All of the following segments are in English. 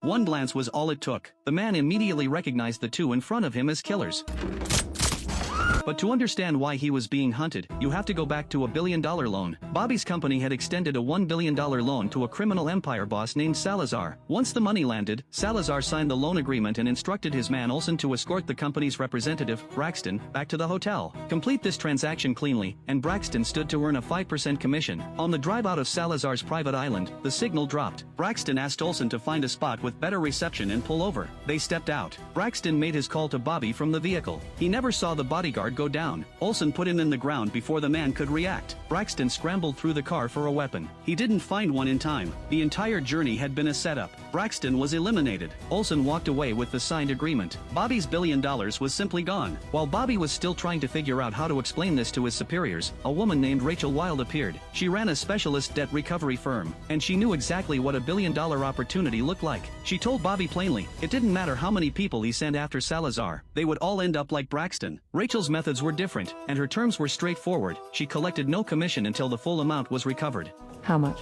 One glance was all it took. The man immediately recognized the two in front of him as killers. But to understand why he was being hunted, you have to go back to a $1 billion loan. Bobby's company had extended a $1 billion loan to a criminal empire boss named Salazar. Once the money landed, Salazar signed the loan agreement and instructed his man Olson to escort the company's representative, Braxton, back to the hotel. Complete this transaction cleanly, and Braxton stood to earn a 5% commission. On the drive out of Salazar's private island, the signal dropped. Braxton asked Olson to find a spot with better reception and pull over. They stepped out. Braxton made his call to Bobby from the vehicle. He never saw the bodyguard go down. Olson put him in the ground before the man could react. Braxton scrambled through the car for a weapon. He didn't find one in time. The entire journey had been a setup. Braxton was eliminated. Olson walked away with the signed agreement. Bobby's $1 billion was simply gone. While Bobby was still trying to figure out how to explain this to his superiors, a woman named Rachel Wild appeared. She ran a specialist debt recovery firm, and she knew exactly what a $1 billion opportunity looked like. She told Bobby plainly, it didn't matter how many people he sent after Salazar, they would all end up like Braxton. Rachel's methods were different, and her terms were straightforward. She collected no commission until the full amount was recovered. How much?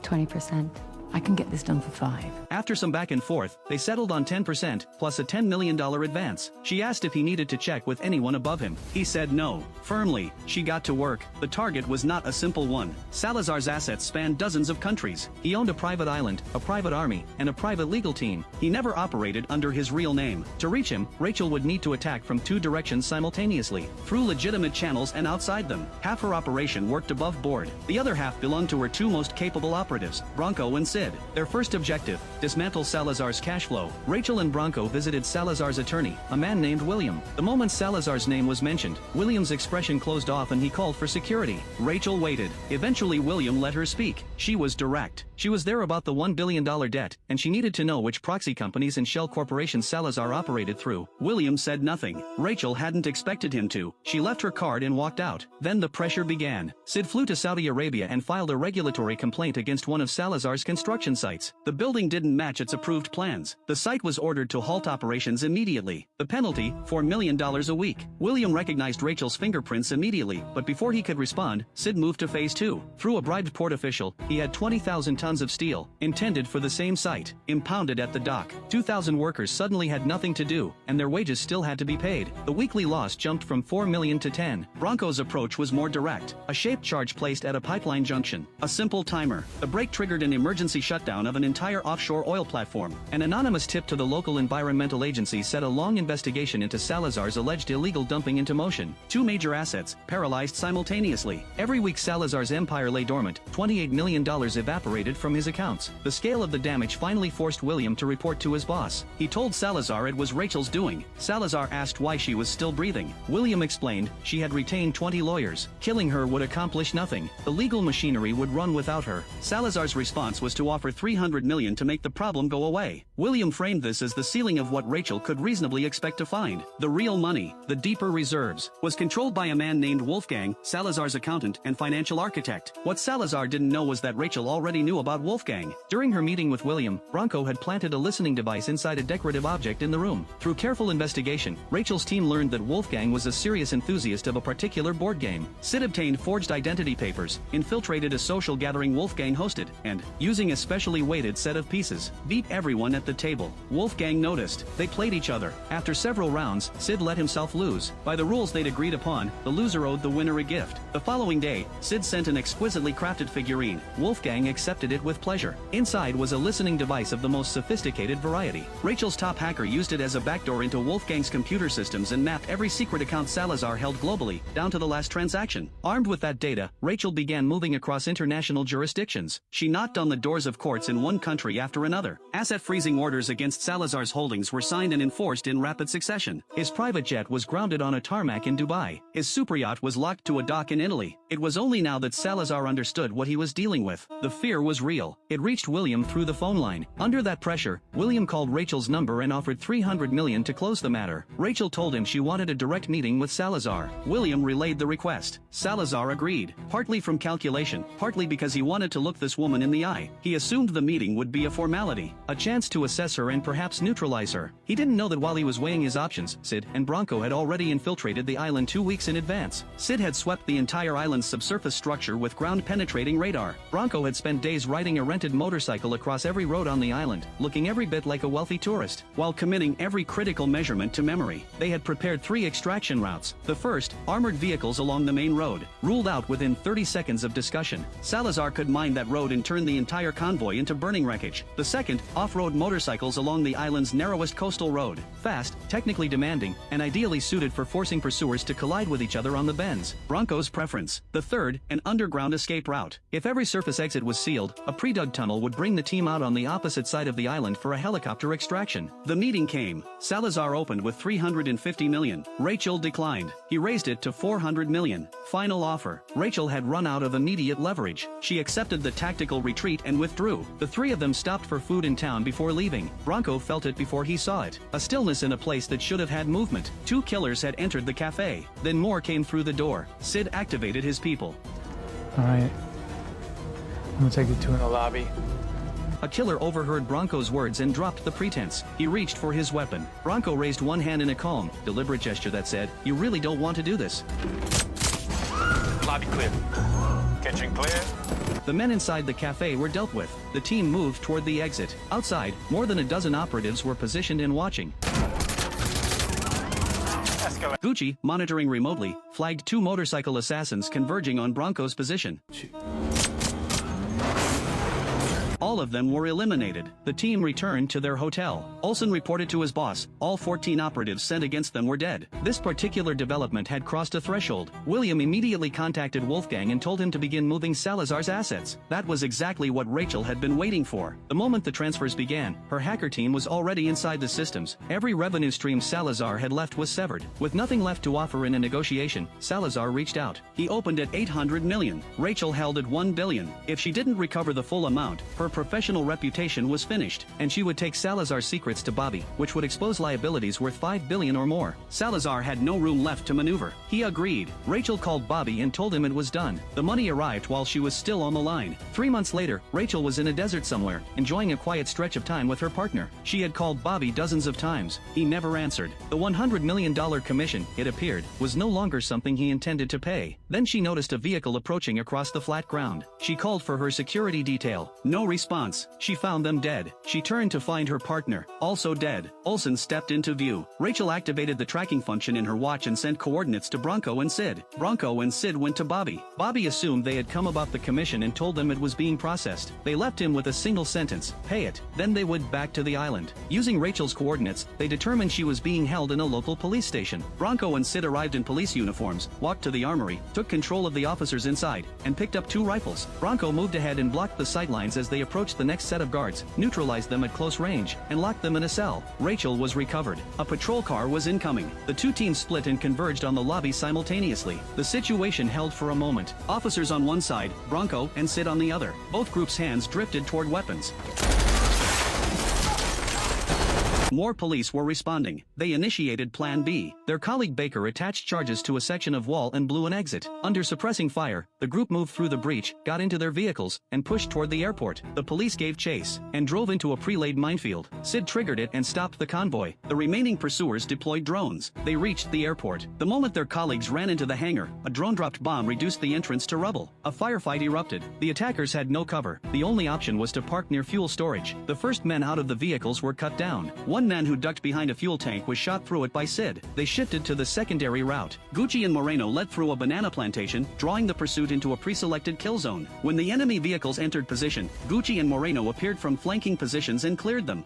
20%. I can get this done for 5. After some back and forth, they settled on 10%, plus a $10 million advance. She asked if he needed to check with anyone above him. He said no. Firmly, she got to work. The target was not a simple one. Salazar's assets spanned dozens of countries. He owned a private island, a private army, and a private legal team. He never operated under his real name. To reach him, Rachel would need to attack from 2 directions simultaneously, through legitimate channels and outside them. Half her operation worked above board. The other half belonged to her 2 most capable operatives, Bronco and Sid. Their first objective, dismantle Salazar's cash flow. Rachel and Bronco visited Salazar's attorney, a man named William. The moment Salazar's name was mentioned, William's expression closed off and he called for security. Rachel waited. Eventually William let her speak. She was direct. She was there about the $1 billion debt, and she needed to know which proxy companies and shell corporations Salazar operated through. William said nothing. Rachel hadn't expected him to. She left her card and walked out. Then the pressure began. Sid flew to Saudi Arabia and filed a regulatory complaint against one of Salazar's construction sites. The building didn't match its approved plans. The site was ordered to halt operations immediately. The penalty, $4 million a week. William recognized Rachel's fingerprints immediately, but before he could respond, Sid moved to phase 2. Through a bribed port official, he had 20,000 tons of steel, intended for the same site, impounded at the dock. 2,000 workers suddenly had nothing to do, and their wages still had to be paid. The weekly loss jumped from 4 million to 10. Bronco's approach was more direct. A shaped charge placed at a pipeline junction. A simple timer. The break triggered an emergency shutdown of an entire offshore oil platform. An anonymous tip to the local environmental agency set a long investigation into Salazar's alleged illegal dumping into motion. 2 major assets, paralyzed simultaneously. Every week Salazar's empire lay dormant. $28 million evaporated from his accounts. The scale of the damage finally forced William to report to his boss. He told Salazar it was Rachel's doing. Salazar asked why she was still breathing. William explained she had retained 20 lawyers. Killing her would accomplish nothing. The legal machinery would run without her. Salazar's response was to offer $300 million to make the problem go away. William framed this as the ceiling of what Rachel could reasonably expect to find. The real money, the deeper reserves, was controlled by a man named Wolfgang, Salazar's accountant and financial architect. What Salazar didn't know was that Rachel already knew about Wolfgang. During her meeting with William, Bronco had planted a listening device inside a decorative object in the room. Through careful investigation, Rachel's team learned that Wolfgang was a serious enthusiast of a particular board game. Sid obtained forged identity papers, infiltrated a social gathering Wolfgang hosted, and, using a specially weighted set of pieces, beat everyone at the table. Wolfgang noticed. They played each other. After several rounds, Sid let himself lose. By the rules they'd agreed upon, the loser owed the winner a gift. The following day, Sid sent an exquisitely crafted figurine. Wolfgang accepted it with pleasure. Inside was a listening device of the most sophisticated variety. Rachel's top hacker used it as a backdoor into Wolfgang's computer systems and mapped every secret account Salazar held globally, down to the last transaction. Armed with that data, Rachel began moving across international jurisdictions. She knocked on the doors of courts in one country after another. Asset freezing orders against Salazar's holdings were signed and enforced in rapid succession. His private jet was grounded on a tarmac in Dubai. His superyacht was locked to a dock in Italy. It was only now that Salazar understood what he was dealing with. The fear was real. It reached William through the phone line. Under that pressure, William called Rachel's number and offered $300 million to close the matter. Rachel told him she wanted a direct meeting with Salazar. William relayed the request. Salazar agreed, partly from calculation, partly because he wanted to look this woman in the eye. He assumed the meeting would be a formality, a chance to assess her and perhaps neutralize her. He didn't know that while he was weighing his options, Sid and Bronco had already infiltrated the island 2 weeks in advance. Sid had swept the entire island's subsurface structure with ground-penetrating radar. Bronco had spent days riding a rented motorcycle across every road on the island, looking every bit like a wealthy tourist, while committing every critical measurement to memory. They had prepared 3 extraction routes. The first, armored vehicles along the main road, ruled out within 30 seconds of discussion. Salazar could mine that road and turn the entire convoy into burning wreckage. The second, off-road motorcycles along the island's narrowest coastal road, fast, technically demanding, and ideally suited for forcing pursuers to collide with each other on the bends. Bronco's preference. The third, an underground escape route. If every surface exit was sealed, a pre-dug tunnel would bring the team out on the opposite side of the island for a helicopter extraction. The meeting came. Salazar opened with $350 million. Rachel declined. He raised it to $400 million. Final offer. Rachel had run out of immediate leverage. She accepted the tactical retreat and withdrew. The 3 of them stopped for food in town before leaving. Bronco felt it before he saw it. A stillness in a place that should have had movement. 2 killers had entered the cafe. Then more came through the door. Sid activated his people. Alright. I'm gonna take you two in the lobby. A killer overheard Bronco's words and dropped the pretense. He reached for his weapon. Bronco raised one hand in a calm, deliberate gesture that said, "You really don't want to do this." Lobby clear. Kitchen clear. The men inside the cafe were dealt with. The team moved toward the exit. Outside, more than a dozen operatives were positioned and watching. Escalate. Gucci, monitoring remotely, flagged 2 motorcycle assassins converging on Bronco's position. All of them were eliminated. The team returned to their hotel. Olsen reported to his boss. All 14 operatives sent against them were dead. This particular development had crossed a threshold. William immediately contacted Wolfgang and told him to begin moving Salazar's assets. That was exactly what Rachel had been waiting for. The moment the transfers began, her hacker team was already inside the systems. Every revenue stream Salazar had left was severed. With nothing left to offer in a negotiation, Salazar reached out. He opened at $800 million. Rachel held at $1 billion. If she didn't recover the full amount, her professional reputation was finished, and she would take Salazar's secrets to Bobby, which would expose liabilities worth $5 billion or more. Salazar had no room left to maneuver. He agreed. Rachel called Bobby and told him it was done. The money arrived while she was still on the line. 3 months later, Rachel was in a desert somewhere, enjoying a quiet stretch of time with her partner. She had called Bobby dozens of times. He never answered. The $100 million commission, it appeared, was no longer something he intended to pay. Then she noticed a vehicle approaching across the flat ground. She called for her security detail. No response. She found them dead. She turned to find her partner, also dead. Olsen stepped into view. Rachel activated the tracking function in her watch and sent coordinates to Bronco and Sid. Bronco and Sid went to Bobby. Bobby assumed they had come about the commission and told them it was being processed. They left him with a single sentence, "Pay it." Then they went back to the island. Using Rachel's coordinates, they determined she was being held in a local police station. Bronco and Sid arrived in police uniforms, walked to the armory, took control of the officers inside, and picked up 2 rifles. Bronco moved ahead and blocked the sightlines as they approached the next set of guards, neutralized them at close range, and locked them in a cell. Rachel was recovered. A patrol car was incoming. The 2 teams split and converged on the lobby simultaneously. The situation held for a moment. Officers on one side, Bronco and Sid on the other. Both groups' hands drifted toward weapons. More police were responding. They initiated Plan B. Their colleague Baker attached charges to a section of wall and blew an exit. Under suppressing fire, the group moved through the breach, got into their vehicles, and pushed toward the airport. The police gave chase and drove into a pre-laid minefield. Sid triggered it and stopped the convoy. The remaining pursuers deployed drones. They reached the airport. The moment their colleagues ran into the hangar, a drone-dropped bomb reduced the entrance to rubble. A firefight erupted. The attackers had no cover. The only option was to park near fuel storage. The first men out of the vehicles were cut down. One man who ducked behind a fuel tank was shot through it by Sid. They shifted to the secondary route. Gucci and Moreno led through a banana plantation, drawing the pursuit into a pre-selected kill zone. When the enemy vehicles entered position, Gucci and Moreno appeared from flanking positions and cleared them.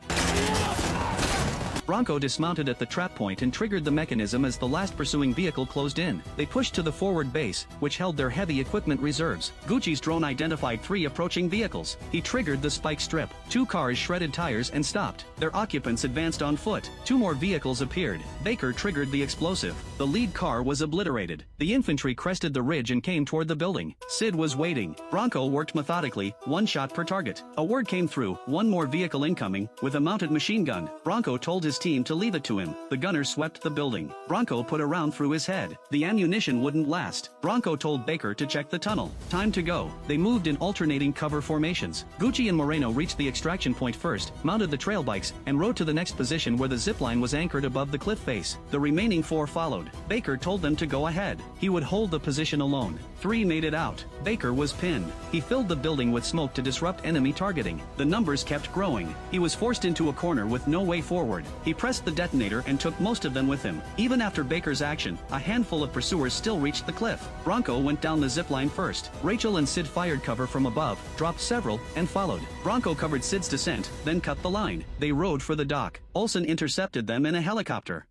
Bronco dismounted at the trap point and triggered the mechanism as the last pursuing vehicle closed in. They pushed to the forward base, which held their heavy equipment reserves. Gucci's drone identified 3 approaching vehicles. He triggered the spike strip. 2 cars shredded tires and stopped. Their occupants advanced on foot. 2 more vehicles appeared. Baker triggered the explosive. The lead car was obliterated. The infantry crested the ridge and came toward the building. Sid was waiting. Bronco worked methodically, 1 shot per target. A word came through, 1 more vehicle incoming, with a mounted machine gun. Bronco told his team to leave it to him. The gunner swept the building. Bronco put a round through his head. The ammunition wouldn't last. Bronco told Baker to check the tunnel. Time to go. They moved in alternating cover formations. Gucci and Moreno reached the extraction point first, mounted the trail bikes, and rode to the next position where the zipline was anchored above the cliff face. The remaining 4 followed. Baker told them to go ahead. He would hold the position alone. 3 made it out. Baker was pinned. He filled the building with smoke to disrupt enemy targeting. The numbers kept growing. He was forced into a corner with no way forward. He pressed the detonator and took most of them with him. Even after Baker's action, a handful of pursuers still reached the cliff. Bronco went down the zipline first. Rachel and Sid fired cover from above, dropped several, and followed. Bronco covered Sid's descent, then cut the line. They rode for the dock. Olsen intercepted them in a helicopter.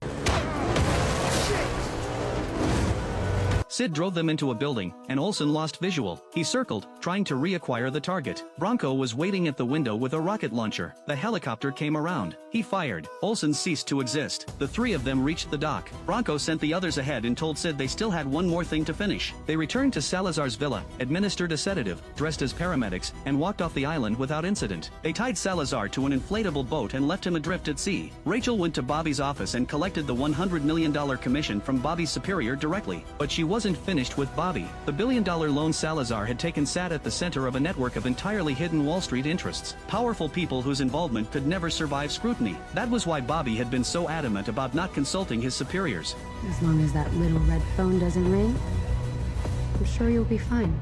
Sid drove them into a building, and Olsen lost visual. He circled, trying to reacquire the target. Bronco was waiting at the window with a rocket launcher. The helicopter came around. He fired. Olsen ceased to exist. The 3 of them reached the dock. Bronco sent the others ahead and told Sid they still had one more thing to finish. They returned to Salazar's villa, administered a sedative, dressed as paramedics, and walked off the island without incident. They tied Salazar to an inflatable boat and left him adrift at sea. Rachel went to Bobby's office and collected the $100 million commission from Bobby's superior directly. But she wasn't finished with Bobby. The billion-dollar loan Salazar had taken sat at the center of a network of entirely hidden Wall Street interests. Powerful people whose involvement could never survive scrutiny. That was why Bobby had been so adamant about not consulting his superiors. As long as that little red phone doesn't ring, I'm sure you'll be fine.